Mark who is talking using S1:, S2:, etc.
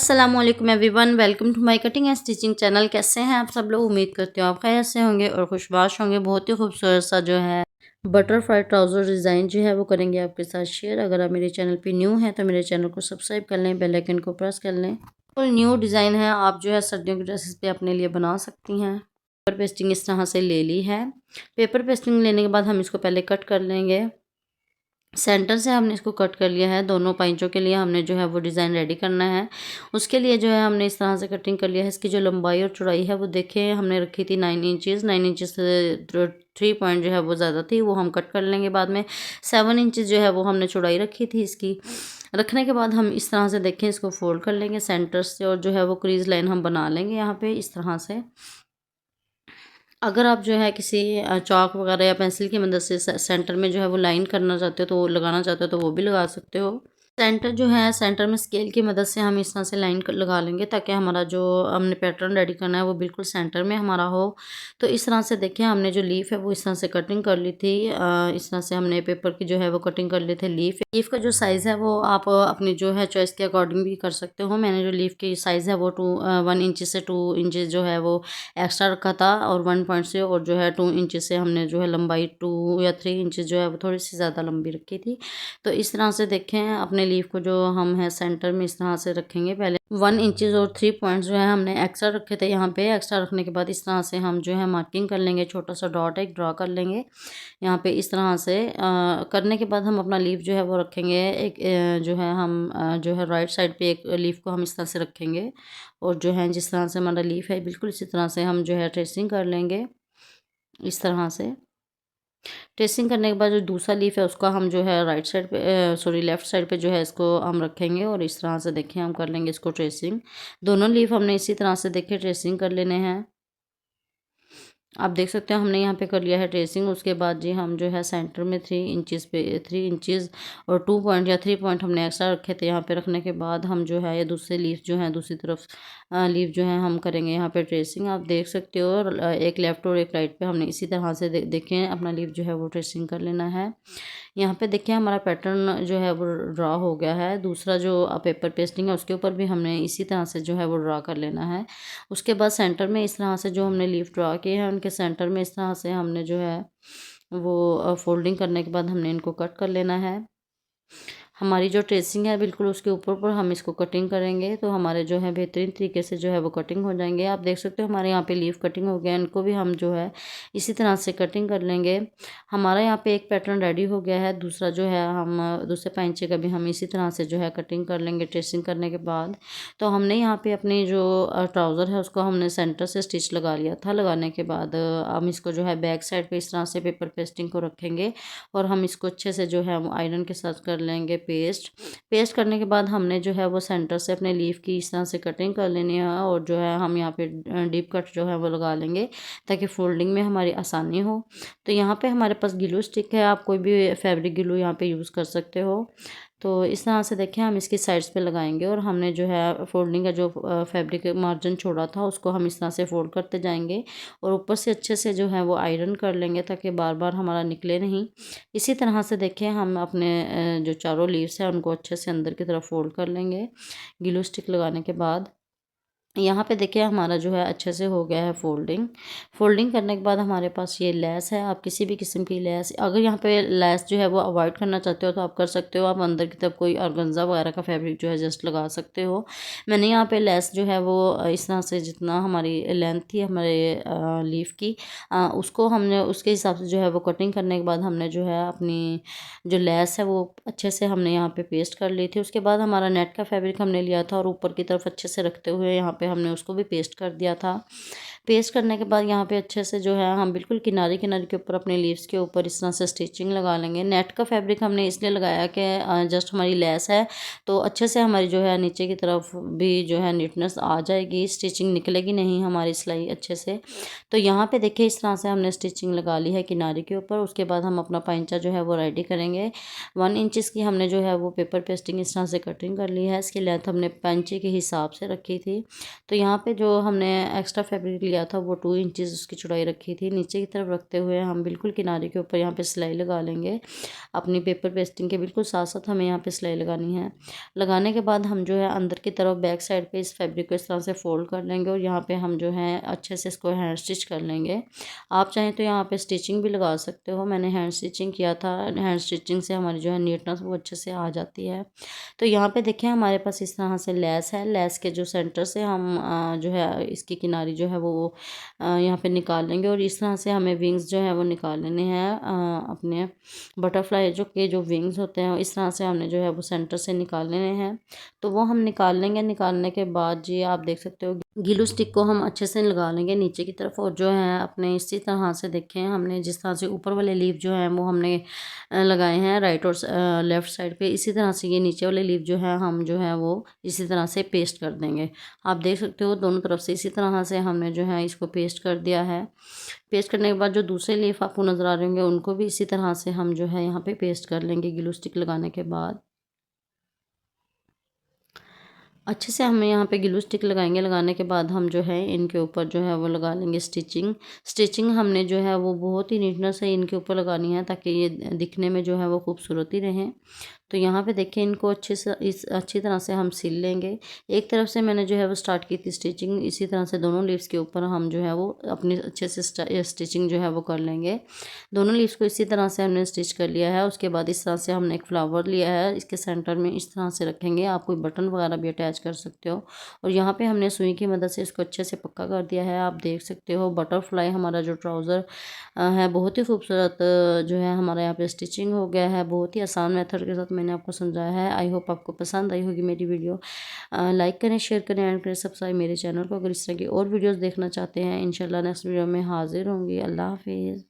S1: अस्सलामुअलैकुम everyone, welcome to my cutting and stitching channel. कैसे हैं आप सब लोग? उम्मीद करती हूँ आप खैरियत से होंगे और खुशबाश होंगे। बहुत ही खूबसूरत सा जो है बटरफ्लाई ट्राउज़र डिज़ाइन जो है वो करेंगे आपके साथ शेयर। अगर आप मेरे चैनल पे न्यू हैं तो मेरे चैनल को सब्सक्राइब कर लें, बेल आइकन को प्रेस कर लें। फुल न्यू डिज़ाइन है, आप जो है सर्दियों की ड्रेसेस पे अपने लिए बना सकती हैं। पेपर पेस्टिंग इस तरह से ले ली है। पेपर पेस्टिंग लेने के बाद हम इसको पहले कट कर लेंगे। सेंटर से हमने इसको कट कर लिया है। दोनों पैंचों के लिए हमने जो है वो डिज़ाइन रेडी करना है। उसके लिए जो है हमने इस तरह से कटिंग कर लिया है। इसकी जो लंबाई और चौड़ाई है वो देखें, हमने रखी थी 9 इंचज़। 9 इंचज़ से 3 पॉइंट जो है वो ज़्यादा थी, वो हम कट कर लेंगे बाद में। 7 इंचज़ जो है वो हमने चौड़ाई रखी थी इसकी। रखने के बाद हम इस तरह से देखें, इसको फोल्ड कर लेंगे सेंटर से और जो है वो क्रीज लाइन हम बना लेंगे यहाँ पे इस तरह से। अगर आप जो है किसी चॉक वगैरह या पेंसिल की मदद से सेंटर में जो है वो लाइन करना चाहते हो, तो वो लगाना चाहते हो तो वो भी लगा सकते हो। सेंटर जो है, सेंटर में स्केल की मदद से हम इस तरह से लाइन लगा लेंगे ताकि हमारा जो हमने पैटर्न रेडी करना है वो बिल्कुल सेंटर में हमारा हो। तो इस तरह से देखिए, हमने जो लीफ है वो इस तरह से कटिंग कर ली थी। इस तरह से हमने पेपर की जो है वो कटिंग कर ली थी। लीफ का जो साइज़ है वो आप अपनी जो है चॉइस के अकॉर्डिंग भी कर सकते हो। मैंने जो लीफ की साइज़ है वो 1 इंच से 2 इंचज़ जो है वो एक्स्ट्रा रखा था और 1 पॉइंट से, और जो है 2 इंच से हमने जो है लंबाई 2 या 3 इंच जो है वो थोड़ी सी ज़्यादा लंबी रखी थी। तो इस तरह से देखें, अपने लीफ को जो हम है सेंटर में इस तरह से रखेंगे। पहले 1 इंचज़ और 3 पॉइंट्स जो है हमने एक्स्ट्रा रखे थे यहाँ पे। एक्स्ट्रा रखने के बाद इस तरह से हम जो है मार्किंग कर लेंगे। छोटा सा डॉट एक ड्रा कर लेंगे यहाँ पे इस तरह से। करने के बाद हम अपना लीफ जो है वो रखेंगे। एक जो है हम जो है राइट साइड पे एक लीफ को हम इस तरह से रखेंगे, और जो है जिस तरह से हमारा लीफ है बिल्कुल इसी तरह से हम जो है ट्रेसिंग कर लेंगे इस तरह से। ट्रेसिंग करने के बाद जो दूसरा लीफ है उसका हम जो है राइट साइड पे, सॉरी लेफ्ट साइड पे जो है इसको हम रखेंगे, और इस तरह से देखें हम कर लेंगे इसको ट्रेसिंग। दोनों लीफ हमने इसी तरह से देखे ट्रेसिंग कर लेने हैं। आप देख सकते हैं हमने यहाँ पे कर लिया है ट्रेसिंग। उसके बाद जी हम जो है सेंटर में 3 इंचज़ पे 3 इंचज़ और 2 पॉइंट या 3 पॉइंट हमने एक्स्ट्रा रखे थे। यहाँ पे रखने के बाद हम जो है ये दूसरे लीफ जो है दूसरी तरफ लीफ जो है हम करेंगे यहाँ पे ट्रेसिंग। आप देख सकते हो, और एक लेफ्ट और एक राइट पे हमने इसी तरह से देखें अपना लीफ जो है वो ट्रेसिंग कर लेना है। यहाँ पे देखिए हमारा पैटर्न जो है वो ड्रा हो गया है। दूसरा जो पेपर पेस्टिंग है उसके ऊपर भी हमने इसी तरह से जो है वो ड्रा कर लेना है। उसके बाद सेंटर में इस तरह से जो हमने लीफ ड्रा किए हैं उनके सेंटर में इस तरह से हमने जो है वो फोल्डिंग करने के बाद हमने इनको कट कर लेना है। हमारी जो ट्रेसिंग है बिल्कुल उसके ऊपर पर हम इसको कटिंग करेंगे, तो हमारे जो है बेहतरीन तरीके से जो है वो कटिंग हो जाएंगे। आप देख सकते हो हमारे यहाँ पे लीफ कटिंग हो गया, इनको भी हम जो है इसी तरह से कटिंग कर लेंगे। हमारा यहाँ पे एक पैटर्न रेडी हो गया है। दूसरा जो है हम दूसरे पैंचे का भी हम इसी तरह से जो है कटिंग कर लेंगे ट्रेसिंग करने के बाद। तो हमने यहाँ पे अपनी जो ट्राउज़र है उसको हमने सेंटर से स्टिच लगा लिया था। लगाने के बाद हम इसको जो है बैक साइड पे इस तरह से पेपर पेस्टिंग को रखेंगे, और हम इसको अच्छे से जो है वो आयरन के साथ कर लेंगे पेस्ट करने के बाद हमने जो है वो सेंटर से अपने लीफ की इस तरह से कटिंग कर लेनी है, और जो है हम यहाँ पे डीप कट जो है वो लगा लेंगे ताकि फोल्डिंग में हमारी आसानी हो। तो यहाँ पे हमारे पास ग्लू स्टिक है, आप कोई भी फैब्रिक ग्लू यहाँ पे यूज़ कर सकते हो। तो इस तरह से देखें हम इसकी साइड्स पे लगाएंगे, और हमने जो है फोल्डिंग का जो फैब्रिक मार्जिन छोड़ा था उसको हम इस तरह से फोल्ड करते जाएंगे, और ऊपर से अच्छे से जो है वो आयरन कर लेंगे ताकि बार बार हमारा निकले नहीं। इसी तरह से देखें हम अपने जो चारों लीव्स हैं उनको अच्छे से अंदर की तरफ फोल्ड कर लेंगे ग्लू स्टिक लगाने के बाद। यहाँ पे देखिए हमारा जो है अच्छे से हो गया है फोल्डिंग करने के बाद हमारे पास ये लेस है। आप किसी भी किस्म की लेस, अगर यहाँ पे लेस जो है वो अवॉइड करना चाहते हो तो आप कर सकते हो। आप अंदर की तरफ कोई ऑर्गेन्जा वगैरह का फैब्रिक जो है जस्ट लगा सकते हो। मैंने यहाँ पे लेस जो है वो इस तरह से जितना हमारी लेंथ थी हमारे लीफ की, उसको हमने उसके हिसाब से जो है वो कटिंग करने के बाद हमने जो है अपनी जो लेस है वो अच्छे से हमने यहाँ पे पेस्ट कर ली थी। उसके बाद हमारा नेट का फैब्रिक हमने लिया था और ऊपर की तरफ अच्छे से रखते हुए यहाँ पे हमने उसको भी पेस्ट कर दिया था। पेस्ट करने के बाद यहाँ पे अच्छे से जो है हम बिल्कुल किनारे किनारे के ऊपर अपने लीव्स के ऊपर इस तरह से स्टिचिंग लगा लेंगे। नेट का फैब्रिक हमने इसलिए लगाया कि जस्ट हमारी लेस है तो अच्छे से हमारी जो है नीचे की तरफ भी जो है नीटनेस आ जाएगी, स्टिचिंग निकलेगी नहीं हमारी सिलाई अच्छे से। तो यहाँ पे देखिए इस तरह से हमने स्टिचिंग लगा ली है किनारे के ऊपर। उसके बाद हम अपना पैंचा जो है वो रेडी करेंगे। 1 इंच की हमने जो है वो पेपर पेस्टिंग इस तरह से कटिंग कर ली है। इसकी लेंथ हमने पैंचे के हिसाब से रखी थी। तो यहाँ पे जो हमने एक्स्ट्रा फैब्रिक लिया था वो 2 इंचज़ उसकी चौड़ाई रखी थी। नीचे की तरफ रखते हुए हम बिल्कुल किनारे के ऊपर यहाँ पे सिलाई लगा लेंगे। अपनी पेपर पेस्टिंग के बिल्कुल साथ-साथ हमें यहाँ पे सिलाई लगानी है। लगाने के बाद हम जो है अंदर की तरफ बैक साइड पे इस फैब्रिक को इस तरह से फ़ोल्ड कर लेंगे और यहाँ पे हम जो है अच्छे से इसको हैंड स्टिच कर लेंगे। आप चाहें तो यहाँ पे स्टिचिंग भी लगा सकते हो। मैंने हैंड स्टिचिंग किया था। हैंड स्टिचिंग से हमारी जो है नीटनेस वो अच्छे से आ जाती है। तो यहाँ पे देखिए हमारे पास इस तरह से लेस है। लेस के जो सेंटर से हम जो है इसकी किनारी जो है वो यहाँ पे निकाल लेंगे और इस तरह से हमें विंग्स जो है वो निकाल लेने हैं। अपने बटरफ्लाई जो विंग्स होते हैं इस तरह से हमने जो है वो सेंटर से निकाल लेने हैं। तो वो हम निकाल लेंगे। निकालने के बाद जी आप देख सकते हो ग्लू स्टिक को हम अच्छे से लगा लेंगे नीचे की तरफ और जो है अपने इसी तरह से देखें हमने जिस तरह से ऊपर वाले लीफ जो है वो हमने लगाए हैं राइट और लेफ़्ट साइड पे, इसी तरह से ये नीचे वाले लीफ जो है हम जो है वो इसी तरह से पेस्ट कर देंगे। आप देख सकते हो दोनों तरफ से इसी तरह से हमने जो है इसको पेस्ट कर दिया है। पेस्ट करने के बाद जो दूसरे लीफ आपको नज़र आ रहे होंगे उनको भी इसी तरह से हम जो है यहाँ पे पेस्ट कर लेंगे ग्लू स्टिक लगाने के बाद। अच्छे से हम यहाँ पे ग्लू स्टिक लगाएंगे। लगाने के बाद हम जो है इनके ऊपर जो है वो लगा लेंगे स्टिचिंग। स्टिचिंग हमने जो है वो बहुत ही नीटनेस से इनके ऊपर लगानी है ताकि ये दिखने में जो है वो खूबसूरती रहें। तो यहाँ पे देखिए इनको अच्छी तरह से हम सिल लेंगे। एक तरफ से मैंने जो है वो स्टार्ट की थी स्टिचिंग, इसी तरह से दोनों लीव्स के ऊपर हम जो है वो अपनी अच्छे से स्टिचिंग जो है वो कर लेंगे। दोनों लीव्स को इसी तरह से हमने स्टिच कर लिया है। उसके बाद इस तरह से हमने एक फ्लावर लिया है, इसके सेंटर में इस तरह से रखेंगे। आप कोई बटन वगैरह भी अटैच कर सकते हो और यहाँ पे हमने सुई की मदद से इसको अच्छे से पक्का कर दिया है। आप देख सकते हो बटरफ्लाई हमारा जो ट्राउज़र है बहुत ही खूबसूरत जो है हमारा यहाँ पे स्टिचिंग हो गया है। बहुत ही आसान मेथड के साथ मैंने आपको समझाया है। आई होप आपको पसंद आई होगी मेरी वीडियो। लाइक करें, शेयर करें एंड करें सब्सक्राइब मेरे चैनल को। अगर इस तरह की और वीडियोस देखना चाहते हैं इंशाल्लाह नेक्स्ट वीडियो में हाजिर होंगी। अल्लाह हाफिज़।